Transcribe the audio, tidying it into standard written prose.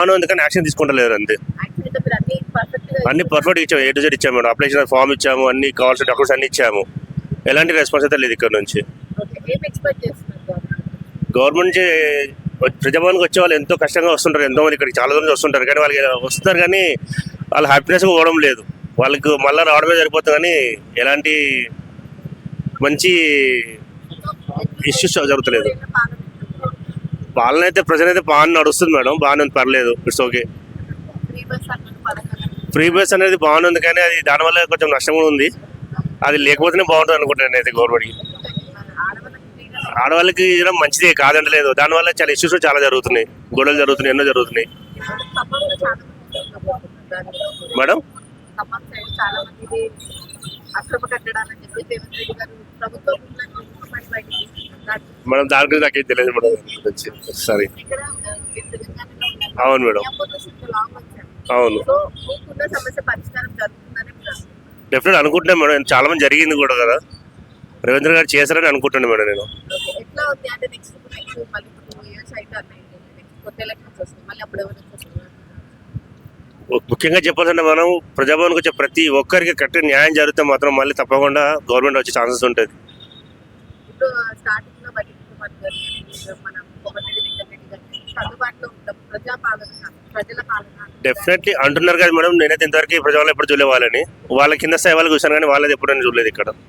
బాగానే ఉంది కానీ యాక్షన్ తీసుకుంటలేదు అంతే. అన్ని పర్ఫెక్ట్ ఇచ్చాము, A to Z ఇచ్చాము మేడం. అప్లికేషన్ ఫామ్ ఇచ్చాము, అన్ని కావాల్సిన డాక్యుమెంట్స్ అన్ని ఇచ్చాము. ఎలాంటి రెస్పాన్స్ అయితే లేదు ఇక్కడ నుంచి. గవర్నమెంట్ నుంచి ప్రజాభవన్కి వచ్చే వాళ్ళు ఎంతో కష్టంగా వస్తుంటారు, ఎంతో మంది ఇక్కడికి చాలా దూరం నుంచి వస్తుంటారు, కానీ వాళ్ళకి వస్తున్నారు కానీ వాళ్ళ హ్యాపీనెస్గా పోవడం లేదు. వాళ్ళకి మళ్ళీ రావడమే సరిపోతుంది కానీ ఎలాంటి మంచి ఇష్యూస్ జరుగుతలేదు. పాలన అయితే ప్రజలు అయితే బాగా నడుస్తుంది మేడం, బాగానే పర్లేదు, ఇట్స్ ఓకే. ఫ్రీ బస్ అనేది బాగుంది కానీ అది దానివల్ల కొంచెం నష్టం కూడా ఉంది. అది లేకపోతేనే బాగుంటుంది అనుకుంటాను అయితే గవర్నమెంట్కి. ఆడవాళ్ళకి ఇవ్వడం మంచిదే కాదంటలేదు, దానివల్ల చాలా ఇష్యూస్ చాలా జరుగుతున్నాయి, గొడవలు జరుగుతున్నాయి, ఎన్నో జరుగుతున్నాయి మేడం. మేడం దాని గురించి నాకేం తెలియదు మేడం. సరే అవును మేడం, అవును డెఫినెట్ అనుకుంటున్నాను మేడం. చాలా మంది జరిగింది కూడా కదా, రేవంత్ గారు చేశారని అనుకుంటున్నాను మేడం నేను. ముఖ్యంగా చెప్పాలంటే మనం ప్రజాభవన్కి వచ్చే ప్రతి ఒక్కరికి కరెక్ట్ న్యాయం జరిగితే మాత్రం మళ్ళీ తప్పకుండా గవర్నమెంట్ వచ్చే ఛాన్సెస్ ఉంటుంది. డెఫినెట్లీ అంటున్నారు కదా మేడం, నేనైతే ఇంతవరకు ప్రజాభవన్ ఎప్పుడు చూడలే వాళ్ళని, వాళ్ళ కింద స్థాయి వాళ్ళకి చూసాను కానీ వాళ్ళది ఎప్పుడు నేను చూడలేదు ఇక్కడ.